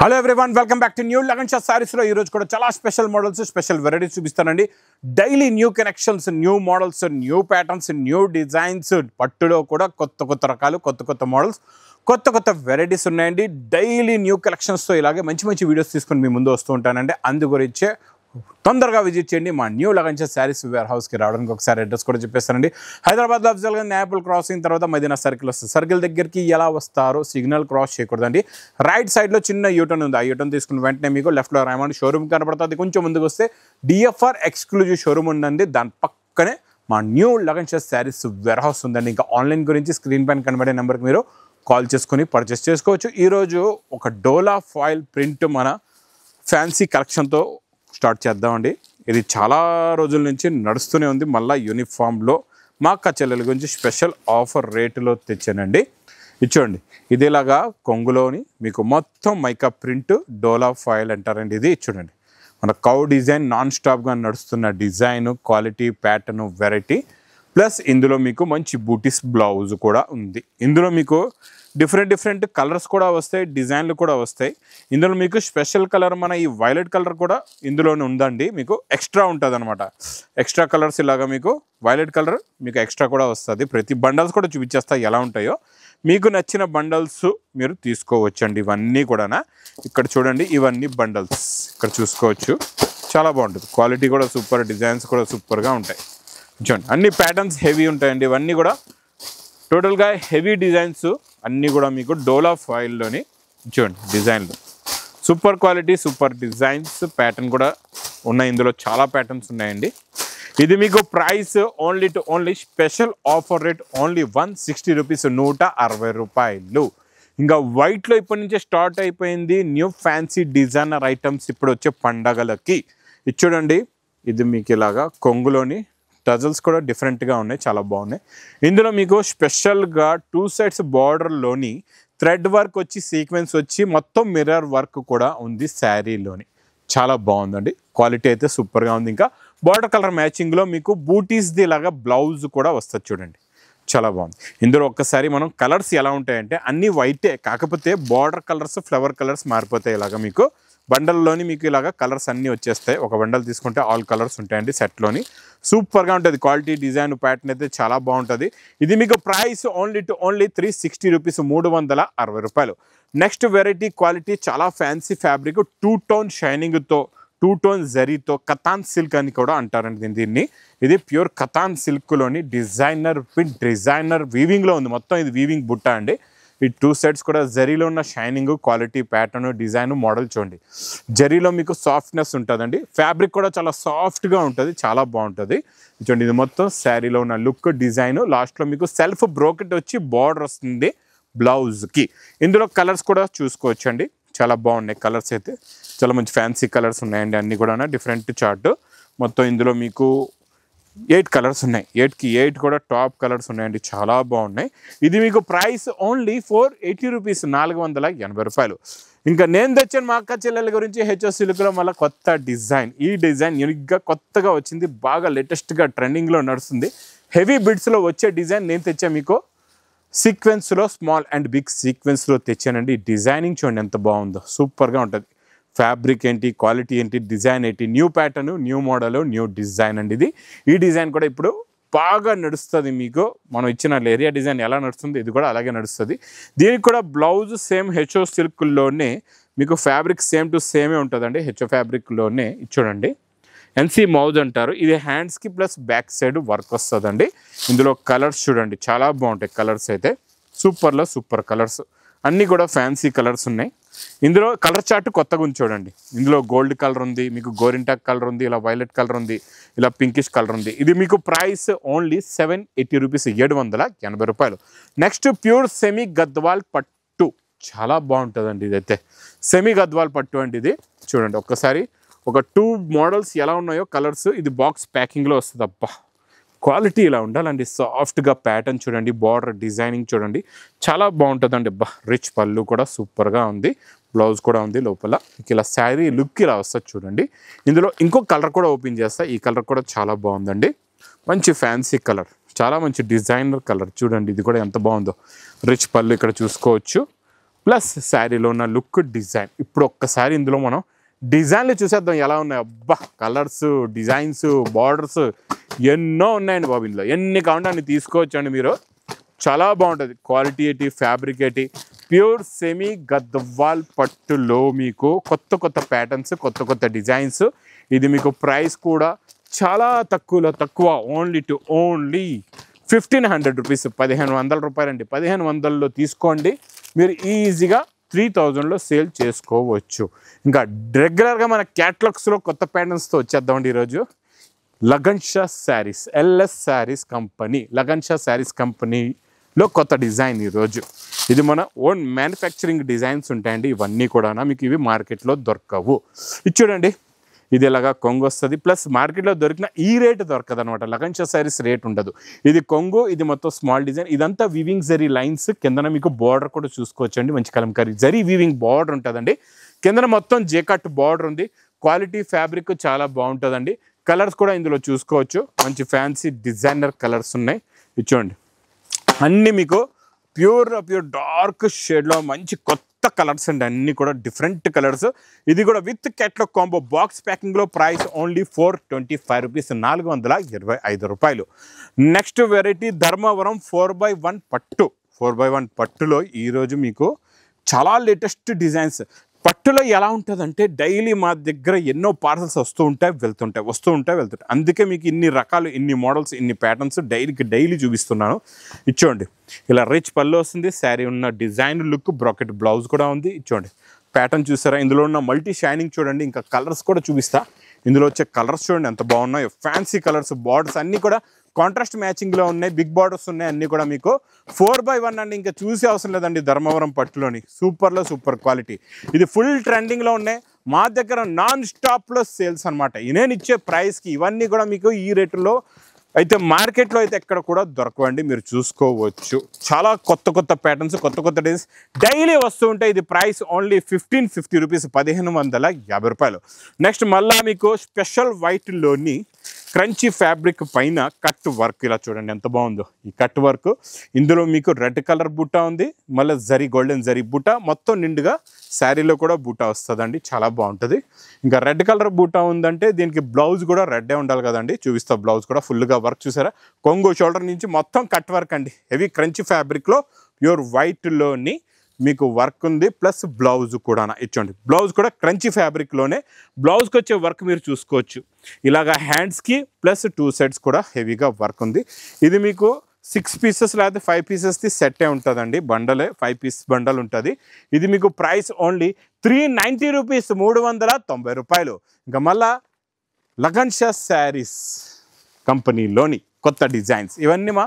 Hello everyone welcome back to new Lagan Shah saris లో ఈ రోజు కూడా చాలా స్పెషల్ మోడల్స్ స్పెషల్ వెరైటీస్ చూపిస్తానండి. Daily new collections, new models, new patterns, new designs, పట్టులో కూడా కొత్త రకాలు, కొత్త మోడల్స్, కొత్త వెరైటీస్ ఉన్నాయండి. డైలీ న్యూ కలెక్షన్స్తో ఇలాగే మంచి వీడియోస్ తీసుకొని మీ ముందు వస్తూ ఉంటానండి. అందు గురించే తొందరగా విజిట్ చేయండి మా న్యూ లగన్ షా సారీస్ వేర్ హౌస్కి రావడానికి. ఒకసారి అడ్రస్ కూడా చెప్పేస్తానండి. హైదరాబాద్లో అఫ్జల్గా నేపుల్ క్రాసింగ్ తర్వాత మదీనా సర్కిల్ వస్తుంది. సర్కిల్ దగ్గరికి ఎలా వస్తారో సిగ్నల్ క్రాస్ చేయకూడదండి. రైట్ సైడ్లో చిన్న యూటర్న్ ఉంది. ఆ యూటర్న్ తీసుకున్న వెంటనే మీకు లెఫ్ట్లో రైమండ్ షోరూమ్ కనపడుతుంది. కొంచెం ముందుకు వస్తే డిఎఫ్ఆర్ ఎక్స్క్లూజివ్ షోరూమ్ ఉందండి. దాని పక్కనే మా new Lagan Shah sarees warehouse ఉందండి. ఇంకా ఆన్లైన్ గురించి స్క్రీన్ పైన కనబడే నెంబర్కి మీరు కాల్ చేసుకొని పర్చేస్ చేసుకోవచ్చు. ఈరోజు ఒక డోలా ఫాయిల్ ప్రింట్ మన ఫ్యాన్సీ కలెక్షన్తో స్టార్ట్ చేద్దామండి. ఇది చాలా రోజుల నుంచి నడుస్తూనే ఉంది. మళ్ళీ యూనిఫామ్లో మా అక్క చెల్లెల గురించి స్పెషల్ ఆఫర్ రేటులో తెచ్చానండి. ఇచ్చోండి, ఇదేలాగా కొంగులోని మీకు మొత్తం మైకా ప్రింట్ డోలా ఫాయిల్ అంటారండి. ఇది చూడండి, మన కౌ డిజైన్ నాన్ స్టాప్గా నడుస్తున్న design, quality, pattern, variety. Plus ఇందులో మీకు మంచి బూటీస్ బ్లౌజ్ కూడా ఉంది. ఇందులో మీకు డిఫరెంట్ కలర్స్ కూడా వస్తాయి, డిజైన్లు కూడా వస్తాయి. ఇందులో మీకు స్పెషల్ కలర్ మన ఈ వైలెట్ కలర్ కూడా ఇందులోనే ఉందండి. మీకు ఎక్స్ట్రా ఉంటుంది అనమాట. ఎక్స్ట్రా కలర్స్ ఇలాగా మీకు వైలెట్ కలర్ మీకు ఎక్స్ట్రా కూడా వస్తుంది. ప్రతి బండల్స్ కూడా చూపించేస్తా ఎలా ఉంటాయో. మీకు నచ్చిన బండల్స్ మీరు తీసుకోవచ్చండి. ఇవన్నీ కూడా ఇక్కడ చూడండి, ఇవన్నీ బండల్స్ ఇక్కడ చూసుకోవచ్చు. చాలా బాగుంటుంది. క్వాలిటీ కూడా సూపర్, డిజైన్స్ కూడా సూపర్గా ఉంటాయి. చూడండి, అన్ని ప్యాటర్న్స్ హెవీ ఉంటాయండి. ఇవన్నీ కూడా టోటల్గా హెవీ డిజైన్స్ అన్నీ కూడా మీకు డోలా ఫాయిల్లోని చూడండి డిజైన్లు. Super quality, super designs, pattern కూడా ఉన్నాయి. ఇందులో చాలా ప్యాటర్న్స్ ఉన్నాయండి. ఇది మీకు price only special offer rate only 160 rupees, 160 రూపాయలు. ఇంకా వైట్లో ఇప్పటి నుంచే స్టార్ట్ అయిపోయింది న్యూ ఫ్యాన్సీ డిజైనర్ ఐటమ్స్ ఇప్పుడు వచ్చే పండగలకి. ఇది చూడండి, ఇది మీకు ఇలాగా కొంగులోని టజల్స్ కూడా డిఫరెంట్గా ఉన్నాయి, చాలా బాగున్నాయి. ఇందులో మీకు స్పెషల్గా 2 సైడ్స్ బార్డర్లోని థ్రెడ్ వర్క్ వచ్చి, సీక్వెన్స్ వచ్చి, మొత్తం మిర్రర్ వర్క్ కూడా ఉంది శారీలోని. చాలా బాగుందండి. క్వాలిటీ అయితే సూపర్గా ఉంది. ఇంకా బార్డర్ కలర్ మ్యాచింగ్లో మీకు బూటీస్ది లాగా బ్లౌజ్ కూడా వస్తుంది చూడండి. చాలా బాగుంది. ఇందులో ఒక్కసారి మనం కలర్స్ ఎలా ఉంటాయంటే అన్నీ వైటే, కాకపోతే బార్డర్ కలర్స్, ఫ్లవర్ కలర్స్ మారిపోతాయి. ఇలాగా మీకు బండల్లోని మీకు ఇలాగా కలర్స్ అన్నీ వచ్చేస్తాయి. ఒక బండల్ తీసుకుంటే ఆల్ కలర్స్ ఉంటాయండి సెట్లోని. సూపర్గా ఉంటుంది. క్వాలిటీ, డిజైన్, ప్యాటర్న్ అయితే చాలా బాగుంటుంది. ఇది మీకు ప్రైస్ ఓన్లీ 360 రూపీస్, 360 రూపాయలు. నెక్స్ట్ వెరైటీ క్వాలిటీ చాలా ఫ్యాన్సీ ఫ్యాబ్రిక్, 2 టోన్ షైనింగ్తో, 2 టోన్ జరీతో, కతాన్ సిల్క్ అని కూడా అంటారండి దీన్ని. ఇది ప్యూర్ కతాన్ సిల్క్లోని డిజైనర్ వీవింగ్లో ఉంది. మొత్తం ఇది వీవింగ్ బుట్ట అండి. ఈ 2 సైడ్స్ కూడా జరీలో ఉన్న shining, quality, pattern, design, model చూడండి. జరీలో మీకు సాఫ్ట్నెస్ ఉంటుందండి. ఫ్యాబ్రిక్ కూడా చాలా సాఫ్ట్గా ఉంటుంది, చాలా బాగుంటుంది. చూడండి, ఇది మొత్తం శారీలో ఉన్న లుక్, డిజైన్. లాస్ట్లో మీకు సెల్ఫ్ బ్రోకెట్ వచ్చి బార్డర్ వస్తుంది బ్లౌజ్కి. ఇందులో కలర్స్ కూడా చూసుకోవచ్చండి. చాలా బాగున్నాయి కలర్స్ అయితే. చాలా మంచి ఫ్యాన్సీ కలర్స్ ఉన్నాయండి. అన్నీ కూడా డిఫరెంట్ చార్ట్. మొత్తం ఇందులో మీకు 8 కలర్స్ ఉన్నాయి. 8కి 8 కూడా టాప్ కలర్స్ ఉన్నాయండి. చాలా బాగున్నాయి. ఇది మీకు ప్రైస్ ఓన్లీ 480 రూపీస్, 480 రూపాయలు. ఇంకా నేను తెచ్చాను మా అక్క చెల్లెల గురించి హెచ్ఓ సిల్క్లో మళ్ళీ కొత్త డిజైన్. ఈ డిజైన్ యూనిక్గా కొత్తగా వచ్చింది, బాగా లేటెస్ట్గా ట్రెండింగ్లో నడుస్తుంది. హెవీ బిడ్స్లో వచ్చే డిజైన్ నేను తెచ్చాను మీకు. సీక్వెన్స్లో స్మాల్ అండ్ బిగ్ సీక్వెన్స్లో తెచ్చానండి. డిజైనింగ్ చూడండి ఎంత బాగుందో, సూపర్గా ఉంటుంది. ఫ్యాబ్రిక్ ఏంటి, క్వాలిటీ ఏంటి, డిజైన్ ఏంటి, new pattern, new model, new design అండి ఇది. ఈ డిజైన్ కూడా ఇప్పుడు బాగా నడుస్తుంది. మీకు మనం ఇచ్చిన ఏరియా డిజైన్ ఎలా నడుస్తుంది, ఇది కూడా అలాగే నడుస్తుంది. దీనికి కూడా బ్లౌజ్ సేమ్ హెచ్ఓ సిల్క్లోనే మీకు ఫ్యాబ్రిక్ సేమ్ టు సేమే ఉంటుందండి. హెచ్ఓ ఫ్యాబ్రిక్లోనే చూడండి, ఎన్సీ మౌజ్ అంటారు. ఇది హ్యాండ్స్కి ప్లస్ బ్యాక్ సైడ్ వర్క్ వస్తుందండి. ఇందులో కలర్స్ చూడండి, చాలా బాగుంటాయి కలర్స్ అయితే. సూపర్లో సూపర్ కలర్స్ అన్నీ కూడా ఫ్యాన్సీ కలర్స్ ఉన్నాయి. ఇందులో కలర్ చార్ట్ కొత్తగా ఉంది చూడండి. ఇందులో గోల్డ్ కలర్ ఉంది, మీకు గోరింటాక్ కలర్ ఉంది, ఇలా వైలెట్ కలర్ ఉంది, ఇలా పింకిష్ కలర్ ఉంది. ఇది మీకు ప్రైస్ ఓన్లీ 780 రూపీస్, 780 రూపాయలు. నెక్స్ట్ ప్యూర్ సెమీ గద్వాల్ పట్టు. చాలా బాగుంటుందండి ఇదైతే. సెమీ గద్వాల్ పట్టు అండి ఇది. చూడండి ఒక్కసారి ఒక 2 మోడల్స్ ఎలా ఉన్నాయో కలర్స్. ఇది బాక్స్ ప్యాకింగ్లో వస్తుంది. అబ్బా, క్వాలిటీ ఇలా ఉండాలండి. సాఫ్ట్గా ప్యాటర్న్ చూడండి, బార్డర్ డిజైనింగ్ చూడండి, చాలా బాగుంటుందండి. అబ్బా, రిచ్ పళ్ళు కూడా సూపర్గా ఉంది, బ్లౌజ్ కూడా ఉంది లోపల. ఇలా శారీ లుక్ ఇలా వస్తుంది చూడండి. ఇందులో ఇంకో కలర్ కూడా ఓపెన్ చేస్తా. ఈ కలర్ కూడా చాలా బాగుందండి. మంచి ఫ్యాన్సీ కలర్, చాలా మంచి డిజైనర్ కలర్ చూడండి. ఇది కూడా ఎంత బాగుందో. రిచ్ పళ్ళు ఇక్కడ చూసుకోవచ్చు. ప్లస్ శారీలో ఉన్న లుక్ డిజైన్. ఇప్పుడు ఒక్కసారి ఇందులో మనం డిజైన్లు చూసేద్దాం ఎలా ఉన్నాయి. అబ్బా కలర్స్, డిజైన్స్, బార్డర్స్ ఎన్నో ఉన్నాయండి బాబు. ఇందులో ఎన్ని కావాలంటే అన్ని తీసుకోవచ్చండి మీరు. చాలా బాగుంటుంది. క్వాలిటీ ఫ్యాబ్రికేటి ప్యూర్ సెమీ గద్వాల్ పట్టులో మీకు కొత్త ప్యాటర్న్స్, కొత్త డిజైన్స్. ఇది మీకు ప్రైస్ కూడా చాలా తక్కువ, ఓన్లీ 1500 రూపీస్, 1500 రూపాయలండి. 1500లో తీసుకోండి, మీరు ఈజీగా 3000లో సేల్ చేసుకోవచ్చు. ఇంకా రెగ్యులర్గా మన క్యాటలాగ్స్లో కొత్త ప్యాటర్న్స్తో వచ్చేద్దామండి ఈరోజు. లగన్ షా శారీస్, LS శారీస్ కంపెనీ, లగన్ షా శారీస్ కంపెనీలో కొత్త డిజైన్ ఈరోజు. ఇది మన ఓన్ మ్యానుఫ్యాక్చరింగ్ డిజైన్స్ ఉంటాయండి. ఇవన్నీ కూడా మీకు ఇవి మార్కెట్లో దొరకవు. ఇది చూడండి, ఇది ఇలాగా కొంగు వస్తుంది. ప్లస్ మార్కెట్లో దొరికిన ఈ రేటు దొరకదు అనమాట. లగన్ షా శారీస్ రేట్ ఉండదు. ఇది కొంగు, ఇది మొత్తం స్మాల్ డిజైన్. ఇదంతా వీవింగ్ జరీ లైన్స్. కిందన మీకు బార్డర్ కూడా చూసుకోవచ్చండి. మంచి కలంకారీ జరీ వీవింగ్ బార్డర్ ఉంటుందండి. కిందన మొత్తం జేకట్ బార్డర్ ఉంది. క్వాలిటీ ఫ్యాబ్రిక్ చాలా బాగుంటుందండి. కలర్స్ కూడా ఇందులో చూసుకోవచ్చు. మంచి ఫ్యాన్సీ డిజైనర్ కలర్స్ ఉన్నాయి. ఇది చూడండి, అన్నీ మీకు ప్యూర్ డార్క్ షేడ్లో మంచి కొత్త కలర్స్ అండి. అన్నీ కూడా డిఫరెంట్ కలర్స్. ఇది కూడా విత్ క్యాట్లాగ్ కాంబో బాక్స్ ప్యాకింగ్లో ప్రైస్ ఓన్లీ 425 రూపీస్, 425 రూపాయలు. నెక్స్ట్ వెరైటీ ధర్మవరం 4x1 పట్టు. 4x1 పట్టులో ఈరోజు మీకు చాలా లేటెస్ట్ డిజైన్స్. పట్టులో ఎలా ఉంటుందంటే డైలీ మా దగ్గర ఎన్నో పార్సల్స్ వస్తూ ఉంటాయి వెళ్తుంటాయి. అందుకే మీకు ఇన్ని రకాలు, ఇన్ని మోడల్స్, ఇన్ని ప్యాటర్న్స్ డైలీ చూపిస్తున్నాను. ఇచ్చోండి, ఇలా రిచ్ పళ్ళు వస్తుంది. శారీ ఉన్న డిజైన్ లుక్, బ్రాకెట్ బ్లౌజ్ కూడా ఉంది. ఇచ్చోండి, ప్యాటర్న్ చూసారా? ఇందులో ఉన్న మల్టీ షైనింగ్ చూడండి. ఇంకా కలర్స్ కూడా చూపిస్తా. ఇందులో వచ్చే కలర్స్ చూడండి ఎంత బాగున్నాయో. ఫ్యాన్సీ కలర్స్, బార్డర్స్ అన్నీ కూడా కాంట్రాస్ట్ మ్యాచింగ్లో ఉన్నాయి. బిగ్ బార్డర్స్ ఉన్నాయి. అన్నీ కూడా మీకు 4x1 అండి. ఇంకా చూసే అవసరం లేదండి. ధర్మవరం పట్టులోని సూపర్ క్వాలిటీ. ఇది ఫుల్ ట్రెండింగ్లో ఉన్నాయి. మా దగ్గర నాన్ స్టాప్లో సేల్స్ అనమాట. నేను ఇచ్చే ప్రైస్కి ఇవన్నీ కూడా మీకు ఈ రేటులో అయితే మార్కెట్లో అయితే ఎక్కడ కూడా దొరకవండి. మీరు చూసుకోవచ్చు. చాలా కొత్త ప్యాటర్న్స్, కొత్త డిజైన్స్ డైలీ వస్తూ ఉంటాయి. ఇది ప్రైస్ ఓన్లీ 1550 రూపీస్, 1550 రూపాయలు. నెక్స్ట్ మళ్ళీ మీకు స్పెషల్ వైట్లోని క్రంచీ ఫ్యాబ్రిక్ పైన కట్ వర్క్. ఇలా చూడండి ఎంత బాగుందో ఈ కట్ వర్క్. ఇందులో మీకు రెడ్ కలర్ బూటా ఉంది. మళ్ళీ గోల్డెన్ జరీ బూటా, మొత్తం నిండుగా శారీలో కూడా బూటా వస్తుందండి. చాలా బాగుంటుంది. ఇంకా రెడ్ కలర్ బూటా ఉందంటే దీనికి బ్లౌజ్ కూడా రెడ్డే ఉండాలి కదండి. చూపిస్తా. బ్లౌజ్ కూడా ఫుల్గా వర్క్ చూసారా? కొంగు షోల్డర్ నుంచి మొత్తం కట్ వర్క్ అండి. హెవీ క్రంచీ ఫ్యాబ్రిక్లో ప్యూర్ వైట్లోని మీకు వర్క్ ఉంది. ప్లస్ బ్లౌజ్ కూడా ఇచ్చోండి. బ్లౌజ్ కూడా క్రంచీ ఫ్యాబ్రిక్లోనే బ్లౌజ్కి వచ్చే వర్క్ మీరు చూసుకోవచ్చు. ఇలాగా హ్యాండ్స్కి ప్లస్ 2 సెట్స్ కూడా హెవీగా వర్క్ ఉంది. ఇది మీకు 6 పీసెస్ లేదా 5 పీసెస్ది సెట్టే ఉంటుందండి. బండలే 5 పీస్ బండల్ ఉంటుంది. ఇది మీకు ప్రైస్ ఓన్లీ 390 రూపీస్, 390 రూపాయలు. ఇంకా మళ్ళా లగన్ షా శారీస్ కంపెనీలోని కొత్త డిజైన్స్. ఇవన్నీ మా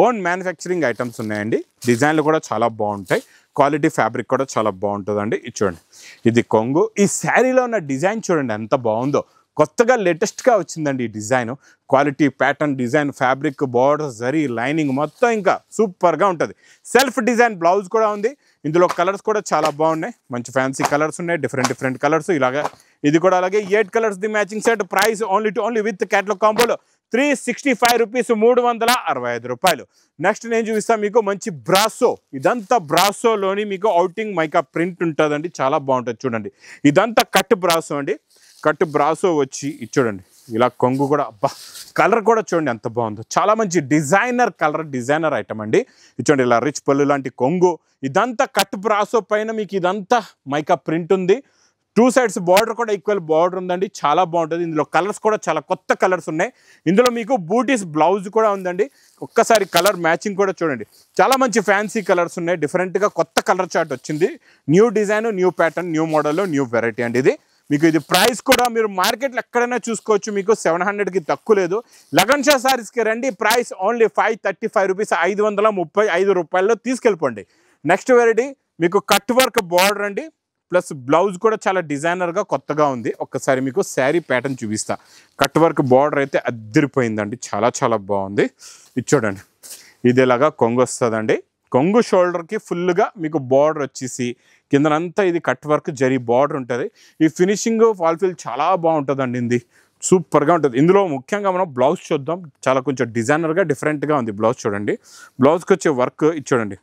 ఓన్ మ్యానుఫ్యాక్చరింగ్ ఐటమ్స్ ఉన్నాయండి. డిజైన్లు కూడా చాలా బాగుంటాయి. క్వాలిటీ ఫ్యాబ్రిక్ కూడా చాలా బాగుంటుందండి. ఇది చూడండి, ఇది కొంగు. ఈ శారీలో ఉన్న డిజైన్ చూడండి ఎంత బాగుందో. కొత్తగా లేటెస్ట్గా వచ్చిందండి ఈ design. Quality, pattern, design, fabric, border, zari, lining మొత్తం ఇంకా సూపర్గా ఉంటుంది. సెల్ఫ్ డిజైన్ బ్లౌజ్ కూడా ఉంది. ఇందులో కలర్స్ కూడా చాలా బాగున్నాయి. మంచి ఫ్యాన్సీ కలర్స్ ఉన్నాయి. Different colours. ఇలాగా ఇది కూడా అలాగే 8 కలర్స్ ది matching set. Price only with catalogue కాంబోలో 365 రూపీస్, 365 రూపాయలు. నెక్స్ట్ నేను చూపిస్తాను మీకు మంచి బ్రాసో. ఇదంతా బ్రాసోలోని మీకు అవుటింగ్ మైకా ప్రింట్ ఉంటుందండి. చాలా బాగుంటుంది చూడండి. ఇదంతా కట్ బ్రాసో అండి. కట్ బ్రాసో వచ్చి ఇది చూడండి. ఇలా కొంగు కూడా అబ్బా కలర్ కూడా చూడండి ఎంత బాగుందో. చాలా మంచి డిజైనర్ కలర్, డిజైనర్ ఐటమ్ అండి. ఇది చూడండి, ఇలా రిచ్ పళ్ళు లాంటి కొంగు. ఇదంతా కట్ బ్రాసో పైన మీకు ఇదంతా మైకా ప్రింట్ ఉంది. 2 సైడ్స్ బార్డర్ కూడా ఈక్వల్ బార్డర్ ఉందండి. చాలా బాగుంటుంది. ఇందులో కలర్స్ కూడా చాలా కొత్త కలర్స్ ఉన్నాయి. ఇందులో మీకు బూటీస్ బ్లౌజ్ కూడా ఉందండి. ఒక్కసారి కలర్ మ్యాచింగ్ కూడా చూడండి. చాలా మంచి ఫ్యాన్సీ కలర్స్ ఉన్నాయి. డిఫరెంట్గా కొత్త కలర్ చార్ట్ వచ్చింది. New design, new pattern, new model, new variety అండి ఇది. మీకు ఇది ప్రైస్ కూడా మీరు మార్కెట్లో ఎక్కడైనా చూసుకోవచ్చు. మీకు 700కి తక్కువ లేదు. లగన్ షా శారీస్కి రండి. ప్రైస్ ఓన్లీ 535 రూపీస్, 535 రూపాయల్లో తీసుకెళ్ళిపోండి. నెక్స్ట్ వెరైటీ మీకు కట్ వర్క్ బార్డర్ అండి. ప్లస్ బ్లౌజ్ కూడా చాలా డిజైనర్గా కొత్తగా ఉంది. ఒక్కసారి మీకు శారీ ప్యాటర్న్ చూపిస్తా. కట్ వర్క్ బార్డర్ అయితే అద్దరిపోయిందండి. చాలా బాగుంది. ఇది చూడండి, ఇది ఇలాగా కొంగు వస్తుందండి. కొంగు షోల్డర్కి ఫుల్గా మీకు బార్డర్ వచ్చేసి కిందనంతా ఇది కట్ వర్క్ జరీ బార్డర్ ఉంటుంది. ఈ ఫినిషింగ్ ఫాల్ఫిల్ చాలా బాగుంటుందండి. ఇది సూపర్గా ఉంటుంది. ఇందులో ముఖ్యంగా మనం బ్లౌజ్ చూద్దాం. చాలా కొంచెం డిజైనర్గా డిఫరెంట్గా ఉంది బ్లౌజ్. చూడండి, బ్లౌజ్కి వచ్చే వర్క్ ఇది చూడండి.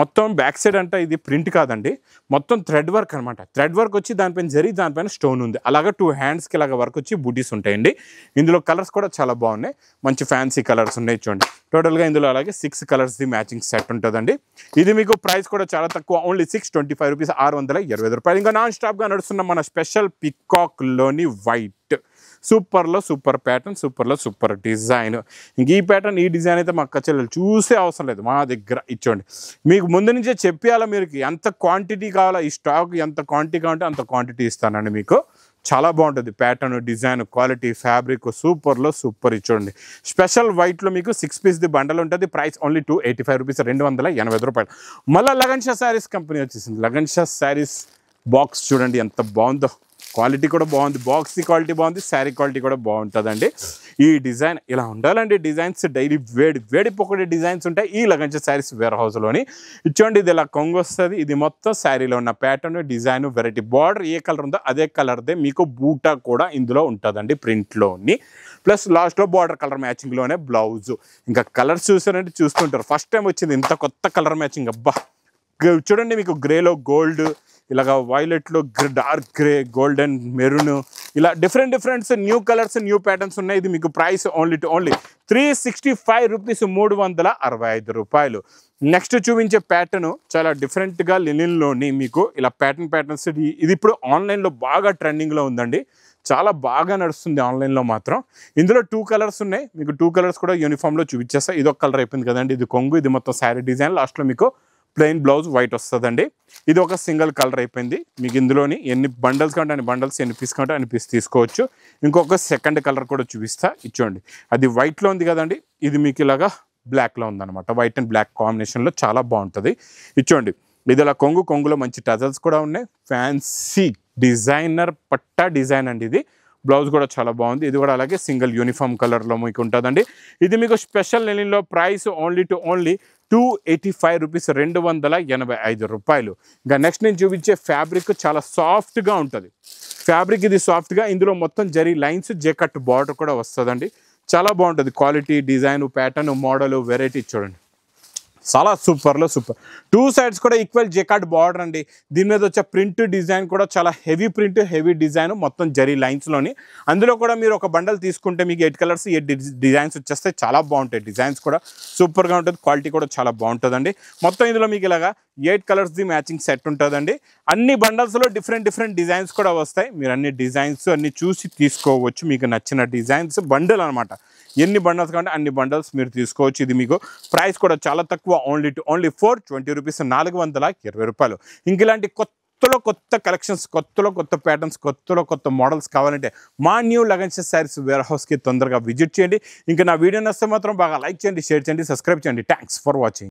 మొత్తం బ్యాక్ సైడ్ అంటే ఇది ప్రింట్ కాదండి, మొత్తం థ్రెడ్ వర్క్ అనమాట. థ్రెడ్ వర్క్ వచ్చి దానిపైన జరీ, దానిపైన స్టోన్ ఉంది. అలాగా 2 హ్యాండ్స్కి ఇలాగ వర్క్ వచ్చి బూటీస్ ఉంటాయండి. ఇందులో కలర్స్ కూడా చాలా బాగున్నాయి, మంచి ఫ్యాన్సీ కలర్స్ ఉన్నాయి చూడండి. టోటల్గా ఇందులో అలాగే 6 కలర్స్ది మ్యాచింగ్ సెట్ ఉంటుందండి. ఇది మీకు ప్రైస్ కూడా చాలా తక్కువ, ఓన్లీ 625 రూపీస్, 625 రూపాయలు. ఇంకా నాన్ స్టాప్గా నడుస్తున్న మన స్పెషల్ పికాక్లోని వైట్ సూపర్లో సూపర్ ప్యాటర్న్, సూపర్లో సూపర్ డిజైన్. ఇంక ఈ ప్యాటర్న్, ఈ డిజైన్ అయితే మాకు చెల్లెలు చూసే అవసరం లేదు, మా దగ్గర ఇచ్చోండి. మీకు ముందు నుంచే చెప్పేయాలా, మీరు ఎంత క్వాంటిటీ కావాలా, ఈ స్టాక్ ఎంత క్వాంటిటీ కావాలంటే అంత క్వాంటిటీ ఇస్తానండి మీకు. చాలా బాగుంటుంది ప్యాటర్న్, డిజైన్, క్వాలిటీ, ఫ్యాబ్రిక్ సూపర్లో సూపర్. ఇచ్చోండి స్పెషల్ వైట్లో మీకు 6 పీస్ది బండల్ ఉంటుంది. ప్రైస్ ఓన్లీ 285 రూపీస్, 285 రూపాయలు. మళ్ళీ లగన్ షా శారీస్ కంపెనీ వచ్చేసింది. లగన్ షా శారీస్ బాక్స్ చూడండి ఎంత బాగుందో, క్వాలిటీ కూడా బాగుంది, బాక్స్ క్వాలిటీ బాగుంది, శారీ క్వాలిటీ కూడా బాగుంటుందండి. ఈ డిజైన్ ఇలా ఉండాలండి. డిజైన్స్ డైలీ వేడి పొక్కడి డిజైన్స్ ఉంటాయి ఈ లగన్ షా శారీస్ వేర్ హౌస్లోని. ఇచ్చోండి ఇది ఇలా కొంగు వస్తుంది. ఇది మొత్తం శారీలో ఉన్న ప్యాటర్న్, డిజైన్, వెరైటీ. బార్డర్ ఏ కలర్ ఉందో అదే కలర్దే మీకు బూటా కూడా ఇందులో ఉంటుందండి ప్రింట్లోని. ప్లస్ లాస్ట్లో బార్డర్ కలర్ మ్యాచింగ్లోనే బ్లౌజ్. ఇంకా కలర్స్ చూసారంటే చూస్తుంటారు, ఫస్ట్ టైం వచ్చింది ఇంత కొత్త కలర్ మ్యాచింగ్. అబ్బా చూడండి, మీకు గ్రేలో గోల్డ్, ఇలాగ వైలెట్లో డార్క్ గ్రే, గోల్డెన్, మెరూన్, ఇలా different new colours, new patterns ఉన్నాయి. ఇది మీకు ప్రైస్ ఓన్లీ 365 రూపీస్, 365 రూపాయలు. నెక్స్ట్ చూపించే ప్యాటర్న్ చాలా డిఫరెంట్గా లినిన్లోని మీకు ఇలా ప్యాటర్న్స్. ఇది ఇప్పుడు ఆన్లైన్లో బాగా ట్రెండింగ్లో ఉందండి, చాలా బాగా నడుస్తుంది ఆన్లైన్లో మాత్రం. ఇందులో 2 కలర్స్ ఉన్నాయి, మీకు 2 కలర్స్ కూడా యూనిఫామ్లో చూపించేస్తా. ఇది ఒక కలర్ అయిపోయింది కదండి, ఇది కొంగు, ఇది మొత్తం శారీ డిజైన్, లాస్ట్లో మీకు ప్లెయిన్ బ్లౌజ్ వైట్ వస్తుందండి. ఇది ఒక సింగిల్ కలర్ అయిపోయింది. మీకు ఇందులోని ఎన్ని బండల్స్ కావాలంటే అన్ని బండల్స్, ఎన్ని పీస్ కావాలంటే అన్ని పీస్ తీసుకోవచ్చు. ఇంకొక సెకండ్ కలర్ కూడా చూపిస్తా. ఇచ్చోండి అది వైట్లో ఉంది కదండి, ఇది మీకు ఇలాగా బ్లాక్లో ఉందన్నమాట. వైట్ అండ్ బ్లాక్ కాంబినేషన్లో చాలా బాగుంటుంది. ఇచ్చోండి ఇది ఇలా కొంగులో మంచి టజల్స్ కూడా ఉన్నాయి. ఫ్యాన్సీ డిజైనర్ పట్టా డిజైన్ అండి ఇది. బ్లౌజ్ కూడా చాలా బాగుంది. ఇది కూడా అలాగే సింగిల్ యూనిఫామ్ కలర్లో మీకు ఉంటుందండి. ఇది మీకు స్పెషల్ లెనిన్లో ప్రైస్ ఓన్లీ 285 రూపీస్, 285 రూపాయలు. ఇంకా నెక్స్ట్ నేను చూపించే ఫ్యాబ్రిక్ చాలా సాఫ్ట్గా ఉంటుంది. ఫ్యాబ్రిక్ ఇది సాఫ్ట్గా, ఇందులో మొత్తం జరీ లైన్స్, జేకట్ బార్డర్ కూడా వస్తుందండి. చాలా బాగుంటుంది quality, design, pattern, model, variety చూడండి. చాలా సూపర్లో సూపర్. 2 సైడ్స్ కూడా ఈక్వల్ జెకార్డ్ బార్డర్ అండి. దీని మీద వచ్చే ప్రింట్ డిజైన్ కూడా చాలా హెవీ ప్రింట్, హెవీ డిజైన్, మొత్తం జరీ లైన్స్లోని. అందులో కూడా మీరు ఒక బండల్ తీసుకుంటే మీకు 8 కలర్స్, 8 డిజైన్స్ వచ్చేస్తే చాలా బాగుంటాయి. డిజైన్స్ కూడా సూపర్గా ఉంటుంది, క్వాలిటీ కూడా చాలా బాగుంటుందండి. మొత్తం ఇందులో మీకు ఇలాగా 8 కలర్స్ది మ్యాచింగ్ సెట్ ఉంటుందండి. అన్ని బండల్స్లో డిఫరెంట్ డిజైన్స్ కూడా వస్తాయి. మీరు అన్ని డిజైన్స్ అన్ని చూసి తీసుకోవచ్చు, మీకు నచ్చిన డిజైన్స్. బండల్ అనమాట, ఎన్ని బండల్స్ కావాలంటే అన్ని బండల్స్ మీరు తీసుకోవచ్చు. ఇది మీకు ప్రైస్ కూడా చాలా తక్కువ, ఓన్లీ 420 రూపీస్, 420 రూపాయలు. ఇంక ఇలాంటి కొత్త కలెక్షన్స్, కొత్త ప్యాటర్న్స్, కొత్త మోడల్స్ కావాలంటే మా న్యూ లగన్ షా శారీస్ వేర్ హౌస్కి తొందరగా విజిట్ చేయండి. ఇంకా నా వీడియో నచ్చితే మాత్రం బాగా లైక్ చేయండి, షేర్ చేయండి, సబ్స్క్రైబ్ చేయండి. Thanks for watching.